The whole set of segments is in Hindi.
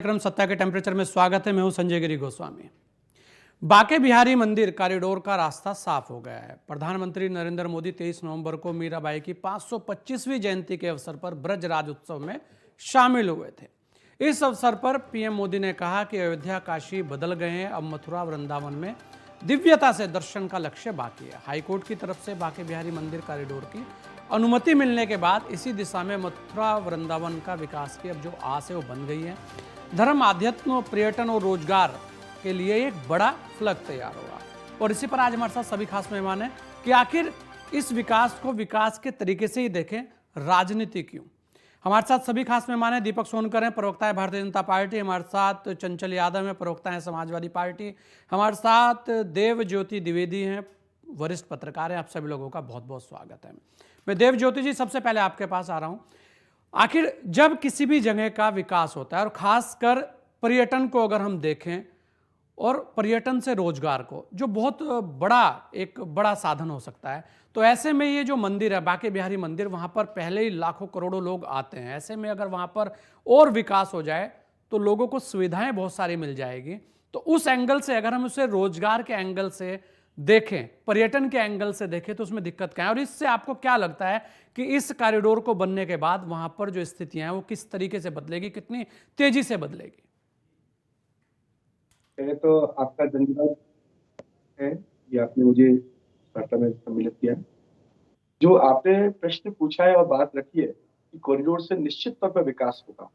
कार्यक्रम सत्ता के टेम्परेचर में स्वागत है। मैं हूं संजय गिरी गोस्वामी। बांके बिहारी मंदिर कॉरिडोर का रास्ता साफ हो गया है। प्रधानमंत्री नरेंद्र मोदी 23 नवंबर को मीराबाई की 525वीं जयंती के अवसर पर ब्रज राज उत्सव में शामिल हुए थे। इस अवसर पर पीएम मोदी ने कहा कि अयोध्या काशी बदल गए हैं, अब मथुरा वृंदावन में दिव्यता से दर्शन का लक्ष्य बाकी है। हाईकोर्ट की तरफ से बांके बिहारी मंदिर कॉरिडोर की अनुमति मिलने के बाद इसी दिशा में मथुरा वृंदावन का विकास की अब जो आस है वो बन गई है। धर्म, आध्यात्म, पर्यटन और रोजगार के लिए एक बड़ा फ्लग तैयार होगा। और इसी पर आज हमारे साथ सभी खास मेहमान हैं कि आखिर इस विकास को विकास के तरीके से ही देखें, राजनीति क्यों। हमारे साथ सभी खास मेहमान हैं। दीपक सोनकर हैं, प्रवक्ता है भारतीय जनता पार्टी। हमारे साथ चंचल यादव हैं, प्रवक्ता है समाजवादी पार्टी। हमारे साथ देव ज्योति द्विवेदी हैं, वरिष्ठ पत्रकार हैं। आप सभी लोगों का बहुत बहुत स्वागत है। मैं देव ज्योति जी सबसे पहले आपके पास आ रहा हूं। आखिर जब किसी भी जगह का विकास होता है और खासकर पर्यटन को अगर हम देखें और पर्यटन से रोजगार को, जो बहुत एक बड़ा साधन हो सकता है, तो ऐसे में ये जो मंदिर है बांके बिहारी मंदिर, वहां पर पहले ही लाखों करोड़ों लोग आते हैं। ऐसे में अगर वहां पर और विकास हो जाए तो लोगों को सुविधाएं बहुत सारी मिल जाएगी। तो उस एंगल से अगर हम उसे रोजगार के एंगल से देखें, पर्यटन के एंगल से देखें, तो उसमें दिक्कत क्या है और इससे आपको क्या लगता है कि इस कॉरिडोर को बनने के बाद वहां पर जो स्थितियां हैं वो किस तरीके से बदलेगी, कितनी तेजी से बदलेगी? पहले तो आपका धन्यवाद है कि आपने मुझे वार्ता में सम्मिलित किया। जो आपने प्रश्न पूछा है और बात रखी है कि कॉरिडोर से निश्चित तौर पर विकास होगा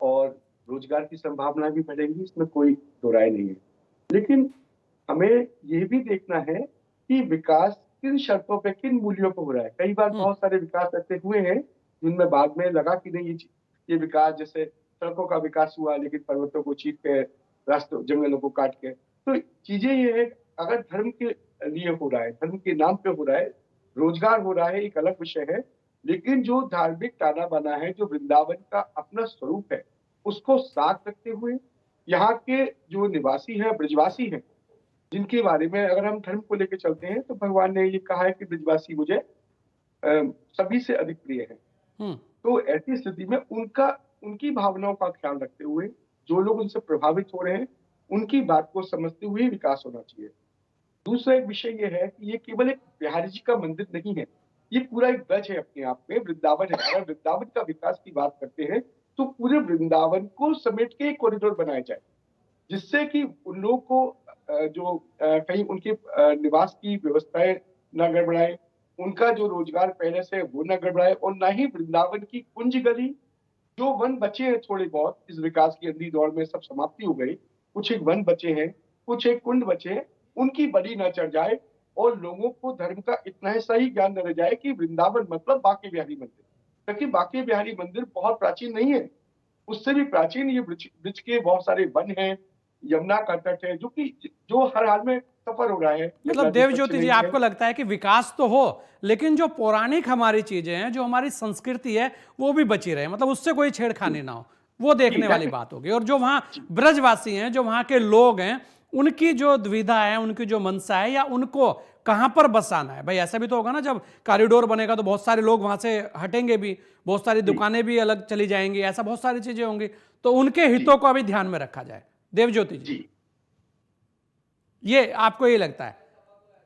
और रोजगार की संभावनाएं भी बढ़ेंगी, इसमें कोई दो राय नहीं है। लेकिन हमें ये भी देखना है कि विकास किन शर्तों पे, किन मूल्यों पर हो रहा है। कई बार बहुत सारे विकास ऐसे हुए हैं जिनमें बाद में लगा कि नहीं, ये विकास, जैसे सड़कों का विकास हुआ लेकिन पर्वतों को चीर के, रास्तों, जंगलों को काट के। तो चीजें ये है, अगर धर्म के लिए हो रहा है, धर्म के नाम पे हो रहा है, रोजगार हो रहा है, एक अलग विषय है। लेकिन जो धार्मिक ताना बाना है, जो वृंदावन का अपना स्वरूप है, उसको साथ रखते हुए यहाँ के जो निवासी हैं, ब्रजवासी हैं, जिनके बारे में अगर हम धर्म को लेकर चलते हैं तो भगवान ने ये कहा है कि ब्रजवासी मुझे सभी से अधिक प्रिय है। तो ऐसी स्थिति में उनकी भावनाओं का ख्याल रखते हुए जो लोग उनसे प्रभावित हो रहे हैं, उनकी बात को समझते हुए विकास होना चाहिए। दूसरा एक विषय ये है कि ये केवल एक बिहारी जी का मंदिर नहीं है, ये पूरा एक ब्रज है, अपने आप में वृंदावन है। अगर वृंदावन का विकास की बात करते हैं तो पूरे वृंदावन को समेट के एक कॉरिडोर बनाया जाए, जिससे कि उन लोगों को कहीं उनके निवास की व्यवस्थाएं न गड़बड़ाए, उनका जो रोजगार पहले से वो न गड़बड़ाए, और न ही वृंदावन की कुंज गली, जो वन बचे हैं थोड़े बहुत इस विकास की अंधी दौड़ में, सब समाप्ति हो गई। कुछ एक वन बचे हैं, कुछ एक कुंड बचे हैं, उनकी बलि न चढ़ जाए और लोगों को धर्म का इतना ही सही ज्ञान न रह जाए कि वृंदावन मतलब बांके बिहारी मंदिर। क्योंकि बांके बिहारी मंदिर बहुत प्राचीन नहीं है, उससे भी प्राचीन ये ब्रिज के बहुत सारे वन हैं, यमुना का तट है, जो हर हाल में सफर हो रहा है। मतलब देव ज्योति जी, आपको लगता है कि विकास तो हो लेकिन जो पौराणिक हमारी चीजें हैं, जो हमारी संस्कृति है, वो भी बची रहे, मतलब उससे कोई छेड़खानी ना हो, वो देखने वाली बात होगी। और जो वहां ब्रजवासी हैं, जो वहां के लोग हैं, उनकी जो दुविधा है, उनकी जो मनसा है, या उनको कहां पर बसाना है। भाई ऐसा भी तो होगा ना, जब कॉरिडोर बनेगा तो बहुत सारे लोग वहां से हटेंगे भी, बहुत सारी दुकानें भी अलग चली जाएंगी, ऐसा बहुत सारी चीजें होंगी। तो उनके हितों को अभी ध्यान में रखा जाए। देव ज्योति जी, ये आपको ये लगता है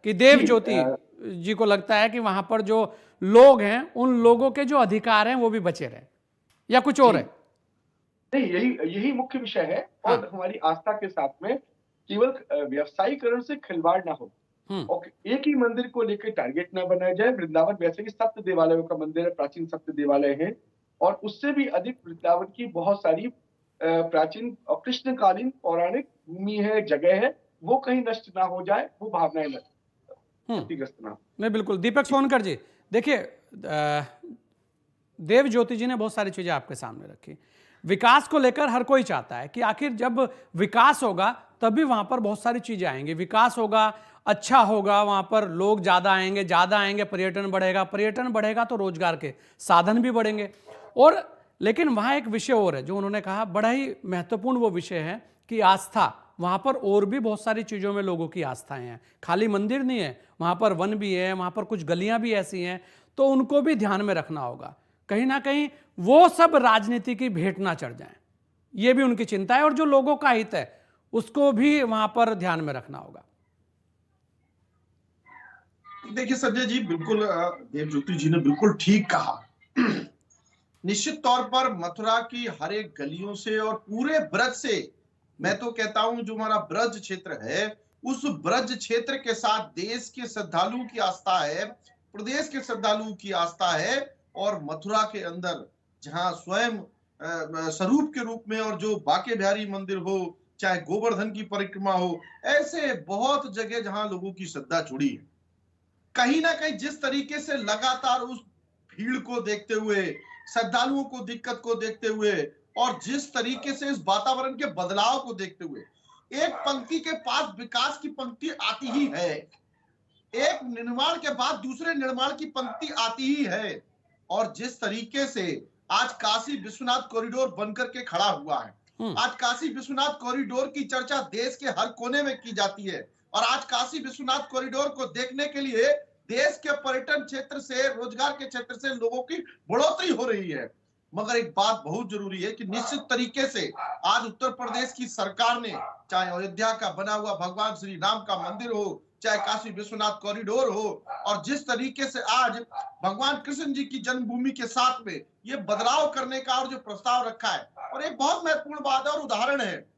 कि देव ज्योति जी को लगता है कि वहां पर जो लोग हैं, उन लोगों के जो अधिकार हैं वो भी बचे रहे, या कुछ और है? नहीं, यही मुख्य विषय है। हाँ। और हमारी आस्था के साथ में केवल व्यवसायीकरण से खिलवाड़ ना हो और एक ही मंदिर को लेकर टारगेट ना बनाया जाए। वृंदावन वैसे भी सप्त देवालयों का मंदिर है, प्राचीन सप्त देवालय है, और उससे भी अधिक वृंदावन की बहुत सारी प्राचीन और कृष्णकालीन पौराणिक भूमि है, जगह है, वो कहीं नष्ट ना हो जाए, वो भावनाएं क्षतिग्रस्त ना हो। नहीं, बिल्कुल। दीपक सोनकर जी, देखिए, देव ज्योति जी ने बहुत सारी चीजें आपके सामने रखी। विकास को लेकर हर कोई चाहता है कि आखिर जब विकास होगा तभी वहां पर बहुत सारी चीजें आएंगी, विकास होगा, अच्छा होगा, वहां पर लोग ज्यादा आएंगे, पर्यटन बढ़ेगा तो रोजगार के साधन भी बढ़ेंगे। और लेकिन वहां एक विषय और है जो उन्होंने कहा, बड़ा ही महत्वपूर्ण वो विषय है कि आस्था। वहां पर और भी बहुत सारी चीजों में लोगों की आस्थाएं हैं, खाली मंदिर नहीं है, वहां पर वन भी है, वहां पर कुछ गलियां भी ऐसी हैं, तो उनको भी ध्यान में रखना होगा। कहीं ना कहीं वो सब राजनीति की भेंट ना चढ़ जाए। ये भी उनकी चिंता है, और जो लोगों का हित है उसको भी वहां पर ध्यान में रखना होगा। देखिए संजय जी, बिल्कुल देवज्योति जी ने बिल्कुल ठीक कहा। निश्चित तौर पर मथुरा की हर एक गलियों से और पूरे ब्रज से, मैं तो कहता हूं जो हमारा ब्रज क्षेत्र है, उस ब्रज क्षेत्र के साथ देश के श्रद्धालुओं की आस्था है, प्रदेश के श्रद्धालुओं की आस्था है। और मथुरा के अंदर जहां स्वयं स्वरूप के रूप में, और जो बांके बिहारी मंदिर हो, चाहे गोवर्धन की परिक्रमा हो, ऐसे बहुत जगह जहां लोगों की श्रद्धा जुड़ी है। कहीं ना कहीं जिस तरीके से लगातार उस भीड़ को देखते हुए, श्रद्धालुओं को दिक्कत को देखते हुए, और जिस तरीके से इस वातावरण के बदलाव को देखते हुए, एक पंक्ति के पास विकास की पंक्ति आती ही है, एक निर्माण के बाद दूसरे निर्माण की पंक्ति आती ही है। और जिस तरीके से आज काशी विश्वनाथ कॉरिडोर बनकर के खड़ा हुआ है, आज काशी विश्वनाथ कॉरिडोर की चर्चा देश के हर कोने में की जाती है, और आज काशी विश्वनाथ कॉरिडोर को देखने के लिए देश के पर्यटन क्षेत्र से, रोजगार के क्षेत्र से लोगों की बढ़ोतरी हो रही है। मगर एक बात बहुत जरूरी है कि निश्चित तरीके से आज उत्तर प्रदेश की सरकार ने, चाहे अयोध्या का बना हुआ भगवान श्री राम का मंदिर हो, चाहे काशी विश्वनाथ कॉरिडोर हो, और जिस तरीके से आज भगवान कृष्ण जी की जन्मभूमि के साथ में ये बदलाव करने का और जो प्रस्ताव रखा है, और एक बहुत महत्वपूर्ण बात है और उदाहरण है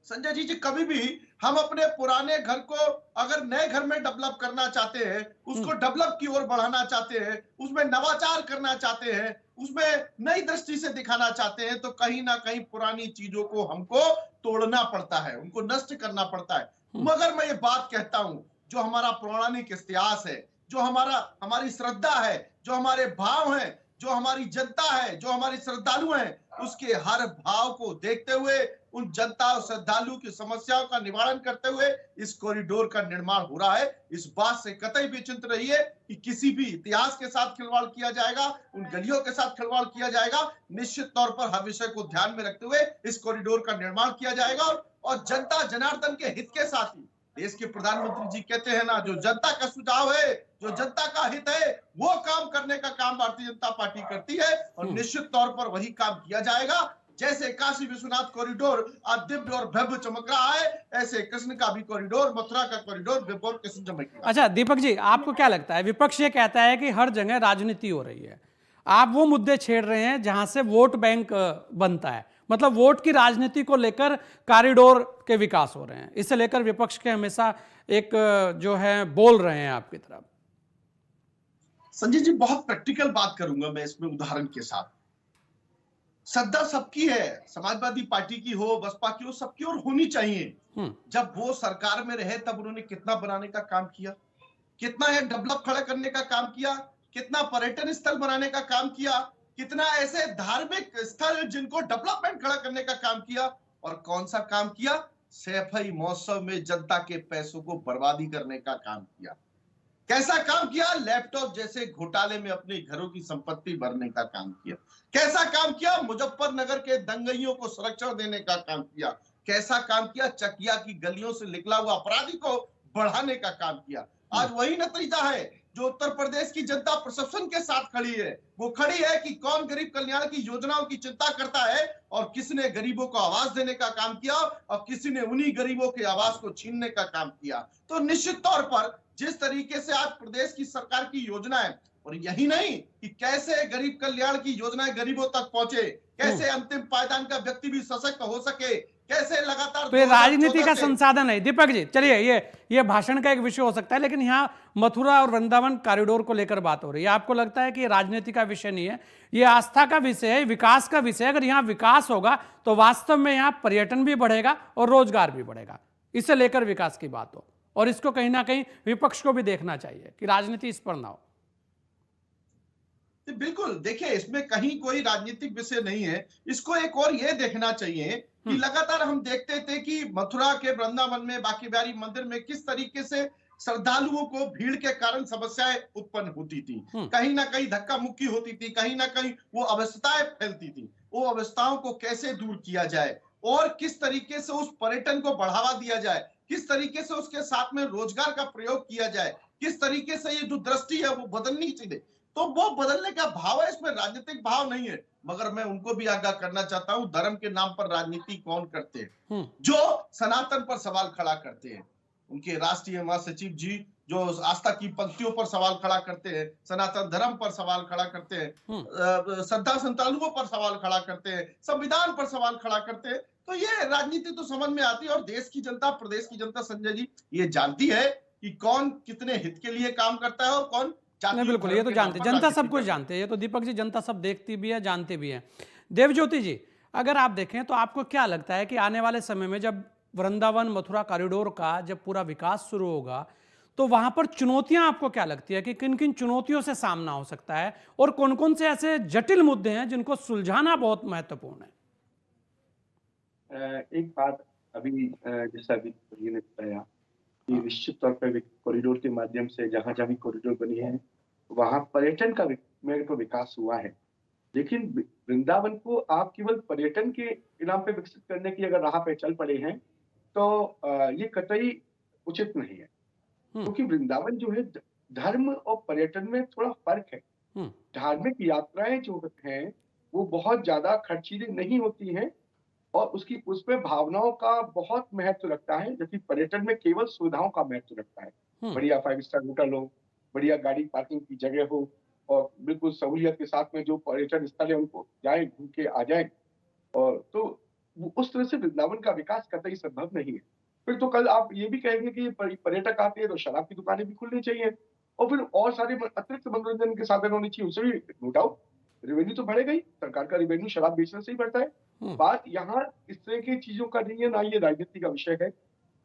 संजय जी, कभी भी हम अपने पुराने घर को अगर नए घर में डेवलप करना चाहते हैं, उसको डेवलप की ओर बढ़ाना चाहते हैं, उसमें नवाचार करना चाहते हैं, उसमें नई दृष्टि से दिखाना चाहते हैं, तो कहीं ना कहीं पुरानी चीजों को हमको तोड़ना पड़ता है, उनको नष्ट करना पड़ता है। मगर मैं ये बात कहता हूं, जो हमारा पौराणिक इतिहास है, जो हमारी श्रद्धा है, जो हमारे भाव है, जो हमारी जनता है, जो हमारी श्रद्धालु हैं, उसके हर भाव को देखते हुए, उन जनता और श्रद्धालुओं की समस्याओं का निवारण करते हुए इस कॉरिडोर का निर्माण हो रहा है। इस बात से कतई भी चिंतित रहिए कि किसी भी इतिहास के साथ खिलवाड़ किया जाएगा, उन गलियों के साथ खिलवाड़ किया जाएगा। निश्चित तौर पर हर विषय को ध्यान में रखते हुए इस कॉरिडोर का निर्माण किया जाएगा, और जनता जनार्दन के हित के साथ ही, देश के प्रधानमंत्री जी कहते हैं ना, जो जनता का सुझाव है, जो जनता का हित है, वो काम करने का काम भारतीय जनता पार्टी करती है, और निश्चित तौर पर वही काम किया जाएगा। जैसे काशी विश्वनाथ कॉरिडोर आज दिव्य और भव्य चमक रहा है, ऐसे कृष्ण का भी कॉरिडोर, मथुरा का कॉरिडोर दिव्य और कृष्ण चमक रहा है। अच्छा दीपक जी, आपको क्या लगता है, विपक्ष ये कहता है कि हर जगह राजनीति हो रही है, आप वो मुद्दे छेड़ रहे हैं जहां से वोट बैंक बनता है, मतलब वोट की राजनीति को लेकर कॉरिडोर के विकास हो रहे हैं, इसे लेकर विपक्ष के हमेशा एक जो है बोल रहे हैं आपकी तरफ। संजय जी, बहुत प्रैक्टिकल बात करूंगा मैं इसमें उदाहरण के साथ। श्रद्धा सबकी है, समाजवादी पार्टी की हो, बसपा की हो, सबकी और होनी चाहिए। जब वो सरकार में रहे तब उन्होंने कितना बनाने का काम किया, कितना है डेवलप खड़ा करने का काम किया, कितना पर्यटन स्थल बनाने का काम किया, कितना ऐसे धार्मिक स्थल जिनको डेवलपमेंट खड़ा करने का काम किया, और कौन सा काम किया, सैफई महोत्सव में जनता के पैसों को बर्बादी करने का काम किया। कैसा काम किया, लैपटॉप जैसे घोटाले में अपने घरों की संपत्ति भरने का काम किया। कैसा काम किया, मुजफ्फरनगर के दंगइयों को संरक्षण देने का काम किया। कैसा काम किया, चकिया की गलियों से निकला हुआ अपराधी को बढ़ाने का काम किया। आज वही नतीजा है जो उत्तर प्रदेश की जनता प्रशासन के साथ खड़ी है। वो खड़ी है कि कौन गरीब कल्याण की योजनाओं की चिंता करता है, और किसने गरीबों को आवाज देने का काम किया, और किसी ने उन्हीं गरीबों के आवाज को छीनने का काम किया। तो निश्चित तौर पर जिस तरीके से आज प्रदेश की सरकार की योजना है, और यही नहीं कि कैसे गरीब कल्याण की योजनाएं गरीबों तक पहुंचे, कैसे अंतिम पायदान का व्यक्ति भी सशक्त हो सके, कैसे लगातार, तो ये राजनीति का संसाधन है। दीपक जी चलिए, ये भाषण का एक विषय हो सकता है, लेकिन यहाँ मथुरा और वृंदावन कॉरिडोर को लेकर बात हो रही है। आपको लगता है कि ये राजनीति का विषय नहीं है, ये आस्था का विषय है, विकास का विषय है। अगर यहाँ विकास होगा तो वास्तव में यहाँ पर्यटन भी बढ़ेगा और रोजगार भी बढ़ेगा, इसे लेकर विकास की बात हो, और इसको कहीं ना कहीं विपक्ष को भी देखना चाहिए कि राजनीति इस पर ना हो। बिल्कुल, देखिए इसमें कहीं कोई राजनीतिक विषय नहीं है। इसको एक और ये देखना चाहिए कि लगातार हम देखते थे कि मथुरा के वृंदावन में, बांके बिहारी मंदिर में किस तरीके से श्रद्धालुओं को भीड़ के कारण समस्याएं उत्पन्न होती थी, कहीं ना कहीं धक्का मुक्की होती थी, कहीं ना कहीं वो अवस्थाएं फैलती थी। वो अवस्थाओं को कैसे दूर किया जाए, और किस तरीके से उस पर्यटन को बढ़ावा दिया जाए, किस तरीके से उसके साथ में रोजगार का प्रयोग किया जाए, किस तरीके से ये जो दृष्टि है वो बदलनी चाहिए। तो वो बदलने का भाव है, इसमें राजनीतिक भाव नहीं है। मगर मैं उनको भी आगाह करना चाहता हूं, धर्म के नाम पर राजनीति कौन करते हैं? जो सनातन पर सवाल खड़ा करते हैं। उनके राष्ट्रीय महासचिव जी जो आस्था की पंक्तियों पर सवाल खड़ा करते हैं, सनातन धर्म पर सवाल खड़ा करते हैं, श्रद्धा श्रद्धालुओं पर सवाल खड़ा करते हैं, संविधान पर सवाल खड़ा करते हैं, तो ये राजनीति तो समझ में आती है। और देश की जनता, प्रदेश की जनता संजय जी ये जानती है कि कौन कितने हित के लिए काम करता है और कौन नहीं, बिल्कुल, ये तो जानते, जनता सब कुछ जानते हैं, ये तो दीपक जी जनता सब देखती भी है, जानती भी है। देवज्योति जी, अगर आप देखें तो आपको क्या लगता है कि आने वाले समय में जब वृंदावन मथुरा कॉरिडोर का जब पूरा विकास शुरू होगा तो वहां पर चुनौतियां आपको क्या लगती है कि किन किन चुनौतियों से सामना हो सकता है और कौन कौन से ऐसे जटिल मुद्दे हैं जिनको सुलझाना बहुत महत्वपूर्ण है? एक बात अभी जैसा अभी जी ने बताया कि निश्चित तौर पर कॉरिडोर के माध्यम से जहां जहां भी कॉरिडोर बनी है वहां पर्यटन का मेरे को विकास हुआ है। लेकिन वृंदावन को आप केवल पर्यटन के इनाम पे विकसित करने की अगर राह पे चल पड़े हैं तो ये कतई उचित नहीं है, क्योंकि वृंदावन जो है धर्म और पर्यटन में थोड़ा फर्क है। धार्मिक यात्राएं जो हैं वो बहुत ज्यादा खर्चीली नहीं होती हैं और उसमें भावनाओं का बहुत महत्व रखता है, जबकि पर्यटन में केवल सुविधाओं का महत्व रखता है। बढ़िया 5 स्टार होटल हो, बढ़िया गाड़ी पार्किंग की जगह हो और बिल्कुल सहूलियत के साथ में जो पर्यटन स्थल है उनको जाए, घूम के आ जाए। और तो उस तरह से वृंदावन का विकास कतई संभव नहीं है। फिर तो कल आप ये भी कहेंगे कि पर्यटक आते हैं तो शराब की दुकानें भी खुलनी चाहिए और फिर और सारे अतिरिक्त मनोरंजन के साधन होने चाहिए, उससे भी नो डाउट रेवेन्यू तो बढ़ेगा ही, सरकार का रेवेन्यू शराब बेचने से ही बढ़ता है। बात यहाँ इस तरह की चीजों का नहीं है, ना ये राजनीति का विषय है।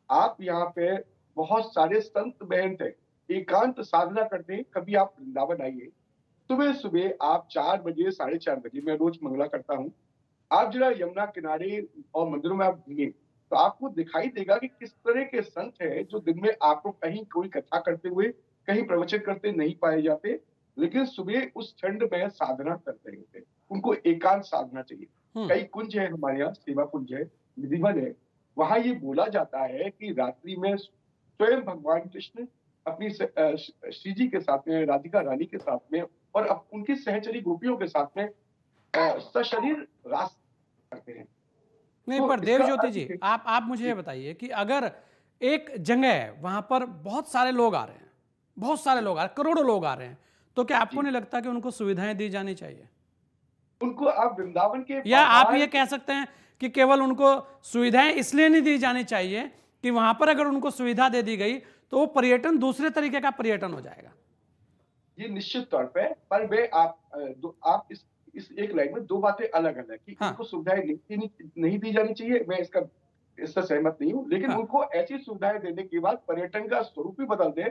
आप यहाँ पे बहुत सारे संत महंत है, एकांत साधना करते हैं। कभी आप वृंदावन आइए, सुबह सुबह आप 4 बजे 4:30 बजे, मैं रोज मंगला करता हूँ, आप जरा यमुना किनारे और मंदिरों में आप घूमिए तो आपको दिखाई देगा कि किस तरह के संत हैं जो दिन में आपको कहीं कोई कथा करते हुए, कहीं प्रवचन करते नहीं पाए जाते, लेकिन सुबह उस ठंड में साधना कर रहे होते। उनको एकांत साधना चाहिए। कई कुंज है हमारे यहाँ, सेवा कुंज है, निधिवन है, वहां ये बोला जाता है कि रात्रि में स्वयं भगवान कृष्ण अपनी श्री जी के साथ में, राधिका रानी के साथ में और उनकी सहचरी गोपियों के साथ में सशरीर रास करते हैं। नहीं, तो पर इसका देवज्योति जी आप मुझे ये बताइए कि अगर एक जगह है वहां पर बहुत सारे लोग आ रहे हैं, बहुत सारे लोग आ रहे हैं, करोड़ों लोग आ रहे हैं, तो क्या आपको नहीं लगता कि उनको सुविधाएं दी जानी चाहिए? उनको आप वृंदावन के या आप ये कह सकते हैं कि केवल उनको सुविधाएं इसलिए नहीं दी जानी चाहिए कि वहां पर अगर उनको सुविधा दे दी गई तो वो पर्यटन दूसरे तरीके का पर्यटन हो जाएगा? ये निश्चित तौर पर वे आप इस एक लाइन में दो बातें अलग अलग कि इनको सुविधाएं नहीं दी जानी चाहिए, मैं इससे सहमत नहीं हूँ। लेकिन उनको ऐसी सुविधाएं देने के बाद पर्यटन का स्वरूप भी बदल दे,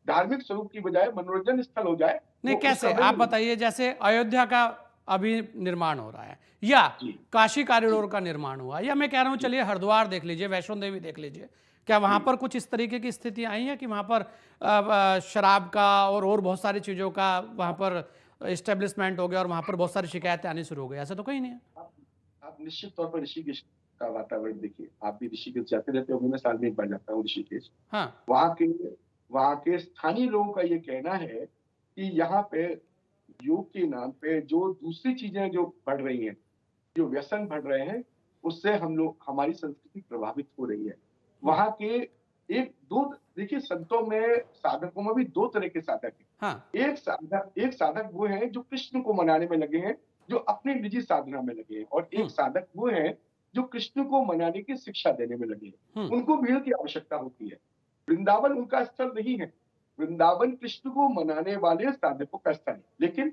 धार्मिक स्वरूप की बजाय मनोरंजन स्थल हो जाए। नहीं, कैसे आप बताइए? जैसे अयोध्या का अभी निर्माण हो रहा है या काशी कॉरिडोर का निर्माण हुआ, या मैं कह रहा हूं चलिए हरिद्वार देख लीजिए, वैष्णो देवी देख लीजिए, क्या वहां पर कुछ इस तरीके की स्थिति आई है कि वहां पर शराब का और बहुत सारी चीजों का वहां पर एस्टेब्लिशमेंट हो गया और वहां पर बहुत सारी शिकायतें आनी शुरू हो गई? ऐसा तो कहीं नहीं है। आप निश्चित तौर पर ऋषिकेश का वातावरण देखिए, आप भी ऋषिकेश जाते रहते हो, मैं साल में एक बार जाता हूँ ऋषिकेश। हाँ, वहाँ के स्थानीय लोगों का ये कहना है कि यहाँ पे योग के नाम पे जो दूसरी चीजें जो बढ़ रही हैं, जो व्यसन बढ़ रहे हैं, उससे हमारी संस्कृति प्रभावित हो रही है। वहाँ के देखिए संतों में, साधकों में भी दो तरह के साधक हैं। हाँ। एक साधक वो है जो कृष्ण को मनाने में लगे हैं, जो अपनी निजी साधना में लगे हैं, और एक साधक वो है जो कृष्ण को मनाने की शिक्षा देने में लगे हैं। उनको भीड़ की आवश्यकता होती है। वृंदावन उनका स्थल नहीं है। वृंदावन कृष्ण को मनाने वाले साधकों का स्थल है। लेकिन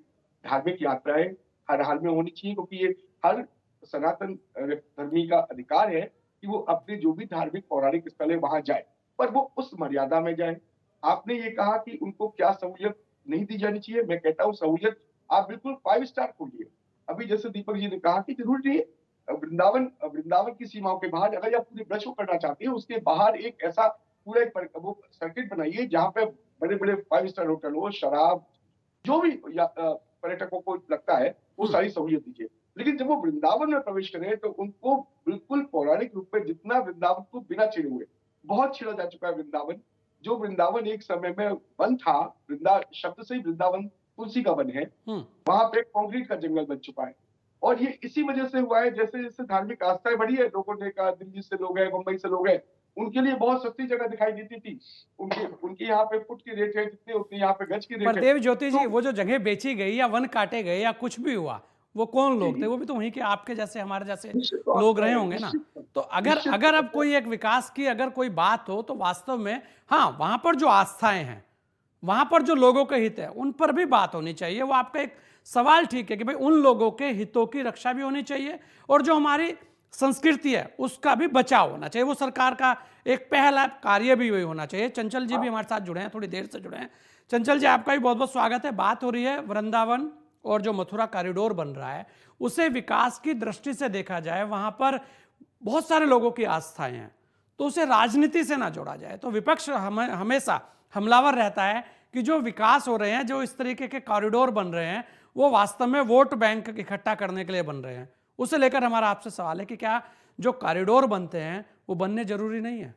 धार्मिक यात्राएं हर हाल में होनी चाहिए, क्योंकि ये हर सनातन धर्मी का अधिकार है कि वो अपने जो भी धार्मिक पौराणिक स्थल है वहां जाए, पर वो उस मर्यादा में जाए। आपने ये कहा कि उनको क्या सहूलियत नहीं दी जानी चाहिए, मैं कहता हूँ सहूलियत आप बिल्कुल 5 स्टार खोलिए। अभी जैसे दीपक जी ने कहा कि जरूरी नहीं है वृंदावन की सीमाओं के बाहर, अगर आप पूरे ब्रश को करना चाहते हैं, उसके बाहर एक ऐसा पूरा वो सर्किट बनाइए जहाँ पे बड़े बड़े 5 स्टार होटल हो, शराब, जो भी पर्यटकों को लगता है वो सारी सहूलियत दीजिए। लेकिन जब वो वृंदावन में प्रवेश करें तो उनको बिल्कुल पौराणिक रूप में, जितना वृंदावन को बिना छिड़े हुए, बहुत छिड़ा जा चुका है वृंदावन। जो वृंदावन एक समय में वन था, शब्द से ही वृंदावन तुलसी का वन है, हम्म। वहां पे कंक्रीट का जंगल बन चुका है। और ये इसी वजह से हुआ है, जैसे जैसे धार्मिक आस्थाएं बढ़ी है, लोगों ने कहा दिल्ली से लोग हैं, मुंबई से लोग हैं, उनके लिए बहुत सस्ती जगह दिखाई देती थी। उनके उनके यहाँ पे फुट की रेट है जितने, उतनी यहाँ पे गज की पर रेट है। देव ज्योति जी, तो वो जो जगह बेची गई या वन काटे गए या कुछ भी हुआ, वो कौन लोग जी, थे? वो भी तो वहीं के आपके जैसे हमारे जैसे निश्चित तौर लोग रहे पे, होंगे ना। निश्चित तो अगर निश्चित अगर तौर अब पे कोई एक विकास की अगर कोई बात हो तो वास्तव में हाँ, वहां पर जो आस्थाएं हैं, वहां पर जो लोगों के हित है, उन पर भी बात होनी चाहिए। वो आपका एक सवाल ठीक है कि भाई उन लोगों के हितों की रक्षा भी होनी चाहिए और जो हमारी संस्कृति है उसका भी बचाव होना चाहिए। वो सरकार का एक पहला कार्य भी वही होना चाहिए। चंचल जी भी हमारे साथ जुड़े हैं, थोड़ी देर से जुड़े हैं। चंचल जी, आपका भी बहुत बहुत स्वागत है। बात हो रही है वृंदावन और जो मथुरा कॉरिडोर बन रहा है उसे विकास की दृष्टि से देखा जाए, वहां पर बहुत सारे लोगों की आस्थाएं हैं, तो उसे राजनीति से ना जोड़ा जाए। तो विपक्ष हमेशा हमलावर रहता है कि जो विकास हो रहे हैं, जो इस तरीके के कॉरिडोर बन रहे हैं, वो वास्तव में वोट बैंक इकट्ठा करने के लिए बन रहे हैं। उसे लेकर हमारा आपसे सवाल है कि क्या जो कॉरिडोर बनते हैं वो बनने जरूरी नहीं है?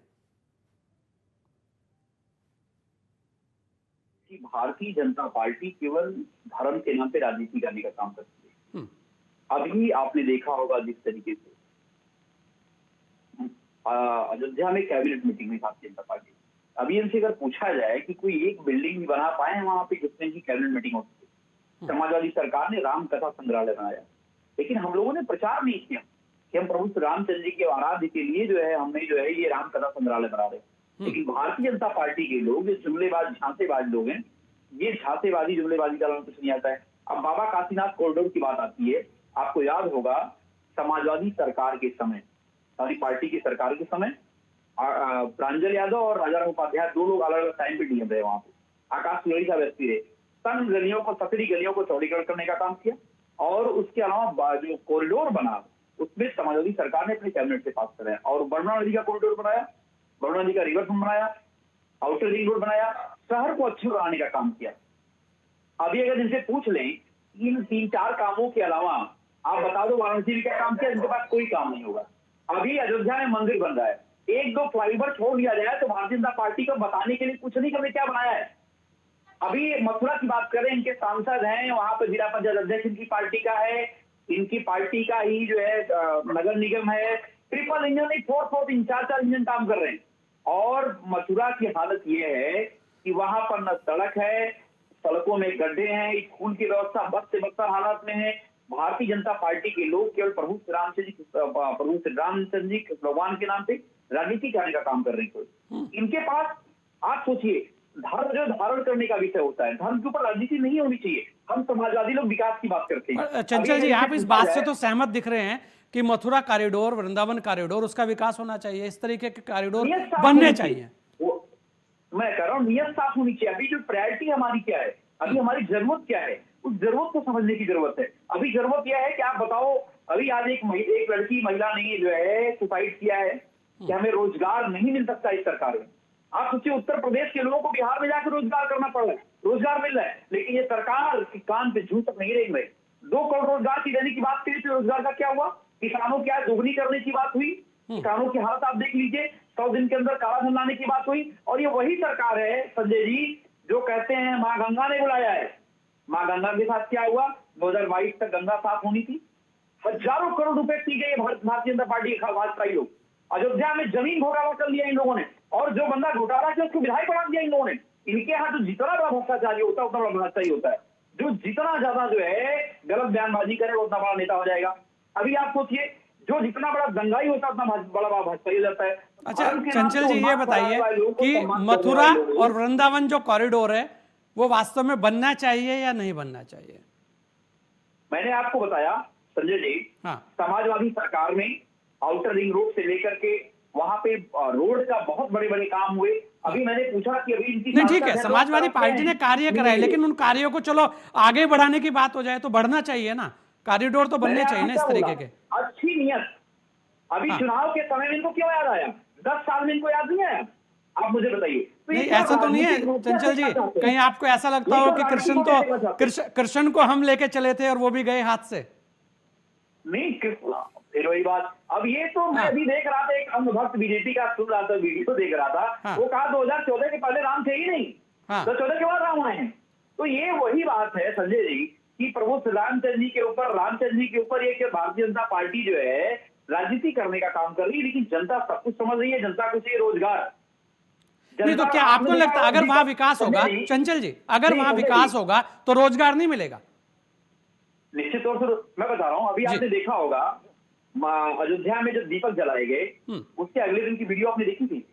कि भारतीय जनता पार्टी केवल धर्म के नाम पे राजनीति करने का काम करती है। अभी आपने देखा होगा जिस तरीके से अयोध्या में कैबिनेट मीटिंग में भारतीय जनता पार्टी, अभी इनसे अगर पूछा जाए कि कोई एक बिल्डिंग भी बना पाए वहां पे जितने की कैबिनेट मीटिंग होती है। समाजवादी सरकार ने राम कथा संग्रहालय बनाया, लेकिन हम लोगों ने प्रचार नहीं किया कि हम प्रभु श्री रामचंद्र जी के आराध्य के लिए जो है हमने जो है ये राम कथा संग्रहालय बना रहे। लेकिन भारतीय जनता पार्टी के लोग जो जुमलेबाज झांसेबाज लोग हैं, ये झांसेबाजी जुमलेबाजी का नाम कुछ नहीं आता है। अब बाबा काशीनाथ कॉरिडोर की बात आती है, आपको याद होगा समाजवादी सरकार के समय, हमारी पार्टी की सरकार के समय प्रांजल यादव और राजा राम उपाध्याय दो लोग अलग अलग टाइम पे डीएम रहे वहां पे। आकाश तिवारी साहब एसपी रहे। तंग गलियों को, सकरी गलियों को चौड़ीकरण करने का काम किया और उसके अलावा जो कॉरिडोर बना उसमें समाजवादी सरकार ने अपने कैबिनेट से पास कराया। और बरना नदी का कॉरिडोर बनाया, बरना नदी का रिवर फ्रंट बनाया, आउटर रिंग रोड बनाया, शहर को अच्छे बनाने का काम किया। अभी अगर इनसे पूछ लें इन 3-4 कामों के अलावा आप बता दो वाराणसी में क्या काम किया, इनके पास कोई काम नहीं होगा। अभी अयोध्या में मंदिर बन रहा है, 1-2 फ्लाईओवर छोड़ दिया जाए तो भारतीय जनता पार्टी को बताने के लिए कुछ नहीं करने क्या बनाया है। अभी मथुरा की बात करें, इनके सांसद हैं वहां पर, जिला पंचायत अध्यक्ष इनकी पार्टी का है, इनकी पार्टी का ही जो है नगर निगम है। ट्रिपल इंजन नहीं, 4 इंजन, 4 इंजन काम कर रहे हैं। और मथुरा की हालत यह है कि वहां पर न सड़क है, सड़कों में गड्ढे हैं, स्कूल की व्यवस्था बद से बदतर हालत में है। भारतीय जनता पार्टी के लोग केवल प्रभु श्री रामचंद्र जी भगवान के नाम पे राजनीति करने का काम कर रहे हैं। इनके पास आप सोचिए, धर्म जो धारण करने का विषय होता है, धर्म के ऊपर राजनीति नहीं होनी चाहिए। हम समाजवादी लोग विकास की बात करते हैं। चंचल जी, आप इस बात से तो सहमत दिख रहे हैं कि मथुरा कॉरिडोर, वृंदावन कॉरिडोर, उसका विकास होना चाहिए, इस तरीके के कॉरिडोर बनने चाहिए। मैं कह रहा हूँ नियत साफ होनी चाहिए। अभी जो प्रायोरिटी हमारी क्या है, अभी हमारी जरूरत क्या है, उस जरूरत को समझने की जरूरत है। अभी जरूरत यह है कि आप बताओ, अभी आज एक लड़की महिला ने जो है सुसाइड किया है कि हमें रोजगार नहीं मिल सकता इस सरकार में। आप सोचिए, उत्तर प्रदेश के लोगों को बिहार में जाकर रोजगार करना पड़ रहा है, रोजगार मिल रहा है, लेकिन ये सरकार के कान पे जूं तक नहीं रही। भाई 2 करोड़ रोजगार की देने की बात करी तो रोजगार का क्या हुआ? किसानों की आय दोगुनी करने की बात हुई, किसानों की हालत आप देख लीजिए, 100 दिन के अंदर काला धन लाने की बात हुई। और ये वही सरकार है संजय जी जो कहते हैं माँ गंगा ने बुलाया है। माँ गंगा के साथ क्या हुआ? 2022 तक गंगा साफ होनी थी, हजारों करोड़ रुपए की गए भारतीय जनता पार्टी के भाजपाई लोग। अयोध्या में जमीन घोटाला कर लिया इन लोगों ने, और जो बंदा घोटाला किया उसको विधायक बना दिया इन लोगों ने। इनके यहाँ जो जितना बड़ा भ्रष्टाचारी होता है उतना बड़ा भ्रष्टाचारी होता है। जो जितना ज्यादा जो है गलत बयानबाजी करे उतना बड़ा नेता हो जाएगा। अभी आप सोचिए, जो जितना बड़ा दंगाई होता है उतना बड़ा भाजपाई हो जाता है। अच्छा चंचल जी, ये बताइए कि मथुरा और वृंदावन जो कॉरिडोर है वो वास्तव में बनना चाहिए या नहीं बनना चाहिए? मैंने आपको बताया संजय जी, समाजवादी सरकार में आउटर रिंग रोड से लेकर के वहां पे रोड का बहुत बड़े बड़े काम हुए। अभी मैंने पूछा कि अभी इनकी नहीं, ठीक है, समाजवादी पार्टी ने कार्य कराए, लेकिन उन कार्यों को चलो आगे बढ़ाने की बात हो जाए तो बढ़ना चाहिए ना, कॉरिडोर तो बनने चाहिए ना इस तरीके के। अच्छी नियत, अभी चुनाव के समय में इनको क्यों याद आया? 10 साल में इनको याद नहीं आया? आप मुझे बताइए। नहीं, ऐसा तो नहीं है चंचल जी, कहीं आपको ऐसा लगता हो कि कृष्ण को हम लेके चले थे और वो भी गए हाथ से? नहीं, फिर वही बात। अब ये तो मैं अभी देख रहा था, एक अंधभक्त बीजेपी का सुन रहा था, वीडियो देख रहा था। वो कहा 2014 के पहले राम थे ही नहीं, 2014 के बाद राम आए हैं। तो ये वही बात है संजय जी कि प्रभु रामचंद्र जी के ऊपर ये कि भारतीय जनता पार्टी जो है राजनीति करने का काम कर रही है, लेकिन जनता सब कुछ समझ रही है, जनता को चाहिए रोजगार। नहीं तो क्या आपको लगता है अगर वहां विकास होगा, चंचल जी, अगर वहां विकास होगा तो रोजगार नहीं मिलेगा? निश्चित तौर से मैं बता रहा हूं, अभी आपने देखा होगा अयोध्या में जब दीपक जलाए गए उसके अगले दिन की वीडियो आपने देखी थी?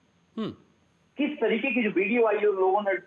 किस तरीके की जो वीडियो आई, लोगों ने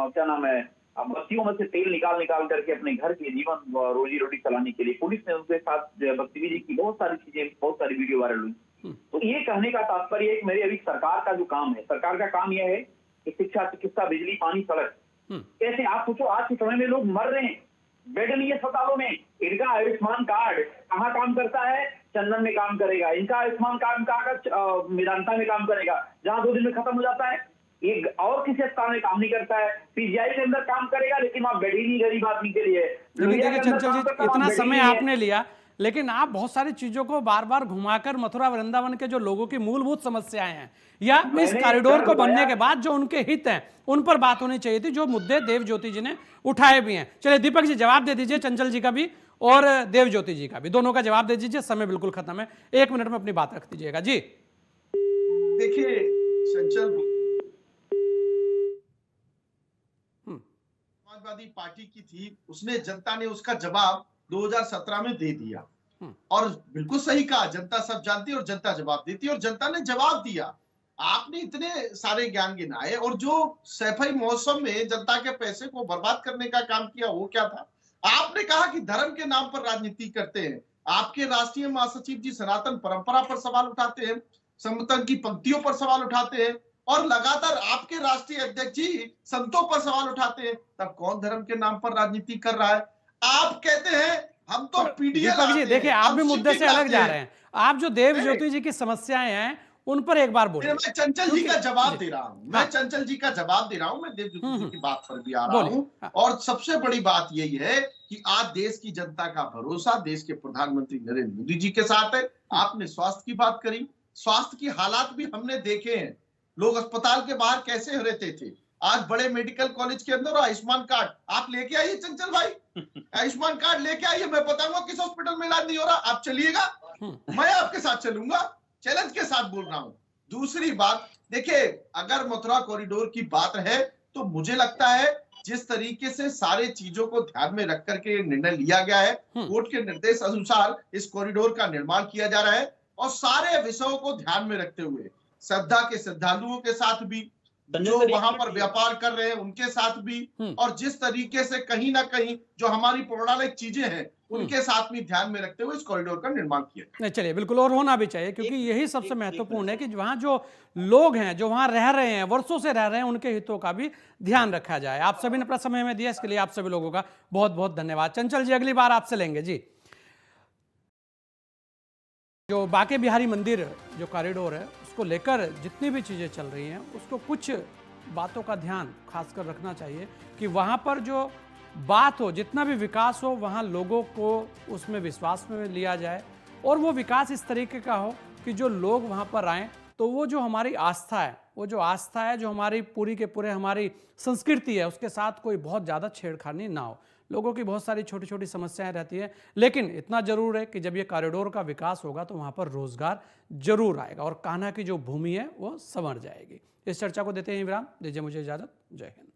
क्या नाम है बस्तियों में से तेल निकाल करके अपने घर के जीवन रोजी रोटी चलाने के लिए पुलिस ने उनके साथ बदतमीजी की, बहुत सारी चीजें, बहुत सारी वीडियो वायरल हुई। तो ये कहने का तात्पर्य है मेरे अभी सरकार का जो काम है, सरकार का काम यह है कि शिक्षा, चिकित्सा, बिजली, पानी, सड़क, कैसे आप सोचो आज के समय में लोग मर रहे हैं, बेड नहीं है अस्पतालों में, इनका आयुष्मान कार्ड कहाँ काम करता है? चंदन में काम करेगा। इनका आयुष्मान कार्ड कहाँ मेदांता में काम करेगा, जहाँ 2 दिन में खत्म हो जाता है। एक और किसी अस्पताल में काम नहीं करता है। पीजीआई के अंदर काम करेगा, लेकिन वहां बेड ही नहीं गरीब आदमी के लिए। लेकिन देखिए चंचल जी, इतना समय आपने लिया, लेकिन आप बहुत सारी चीजों को बार बार घुमाकर मथुरा वृंदावन के जो लोगों की मूलभूत समस्याएं हैं या इस कॉरिडोर को बनने के बाद जो उनके हित हैं उन पर बात होनी चाहिए थी, जो मुद्दे देव ज्योति जी ने उठाए भी हैं। चलिए दीपक जी जवाब दे दीजिए, चंचल जी का भी और देव ज्योति जी का भी, दोनों का जवाब दे दीजिए, समय बिल्कुल खत्म है, 1 मिनट में अपनी बात रख दीजिएगा जी। देखिए चंचल, समाजवादी पार्टी की थी, उसने, जनता ने उसका जवाब 2017 में दे दिया और बिल्कुल सही कहा, जनता सब जानती है और जनता जवाब देती है और जनता ने जवाब दिया। आपने इतने सारे ज्ञान गिनाए और जो सैफई महोत्सव में जनता के पैसे को बर्बाद करने का काम किया वो क्या था? आपने कहा कि धर्म के नाम पर राजनीति करते हैं। आपके राष्ट्रीय महासचिव जी सनातन परंपरा पर सवाल उठाते हैं, संविधान की पंक्तियों पर सवाल उठाते हैं और लगातार आपके राष्ट्रीय अध्यक्ष जी संतों पर सवाल उठाते हैं। तब कौन धर्म के नाम पर राजनीति कर रहा है? आप कहते हैं हम तो पीडीएल। दीपक जी देखिए, आप भी मुद्दे से अलग जा रहे हैं। आप जो देव ज्योति जी की समस्याएं हैं उन पर एक बार बोलिए। मैं चंचल जी का जवाब दे रहा हूं, मैं चंचल जी का जवाब दे रहा हूं, मैं देव ज्योति जी की बात पर भी आ रहा हूं। और सबसे बड़ी बात यही है कि आज देश की जनता का भरोसा देश के प्रधानमंत्री नरेंद्र मोदी जी के साथ है। आपने स्वास्थ्य की बात करी, स्वास्थ्य की हालात भी हमने देखे हैं, लोग अस्पताल के बाहर कैसे रहते थे। आज बड़े मेडिकल कॉलेज के अंदर आयुष्मान कार्ड आप लेके आइए चंचल भाई, आयुष्मान कार्ड लेके आइए, मैं बताऊंगा किस हॉस्पिटल में इलाज नहीं हो रहा, आप चलिएगा, मैं आपके साथ चलूंगा, चैलेंज के साथ बोल रहा हूं। दूसरी बात देखिए, अगर मथुरा कॉरिडोर की बात है तो मुझे लगता है जिस तरीके से सारे चीजों को ध्यान में रख करके निर्णय लिया गया है, कोर्ट के निर्देश अनुसार इस कॉरिडोर का निर्माण किया जा रहा है और सारे विषयों को ध्यान में रखते हुए श्रद्धा के श्रद्धालुओं के साथ भी, जो वहां पर व्यापार कर रहे हैं उनके साथ भी, और जिस तरीके से कहीं ना कहीं जो हमारी पौराणिक चीजें हैं उनके साथ भी ध्यान में रखते हुए इस कॉरिडोर का निर्माण किया। नहीं चलिए, बिल्कुल, और होना भी चाहिए, क्योंकि यही सबसे महत्वपूर्ण है कि वहां जो लोग हैं, जो वहां रह रहे हैं, वर्षों से रह रहे हैं, उनके हितों का भी ध्यान रखा जाए। आप सभी ने अपना समय में दिया, इसके लिए आप सभी लोगों का बहुत बहुत धन्यवाद। चंचल जी अगली बार आपसे लेंगे जी। जो बांके बिहारी मंदिर जो कॉरिडोर है उसको लेकर जितनी भी चीज़ें चल रही हैं उसको कुछ बातों का ध्यान खासकर रखना चाहिए कि वहाँ पर जो बात हो, जितना भी विकास हो, वहाँ लोगों को उसमें विश्वास में लिया जाए और वो विकास इस तरीके का हो कि जो लोग वहाँ पर आएँ तो वो जो हमारी आस्था है, वो जो आस्था है, जो हमारी पूरी के पूरे हमारी संस्कृति है, उसके साथ कोई बहुत ज़्यादा छेड़खानी ना हो। लोगों की बहुत सारी छोटी छोटी समस्याएं रहती हैं, लेकिन इतना जरूर है कि जब ये कॉरिडोर का विकास होगा तो वहाँ पर रोजगार जरूर आएगा और कान्हा की जो भूमि है वो संवर जाएगी। इस चर्चा को देते हैं विराम, दीजिए मुझे इजाजत। जय हिंद।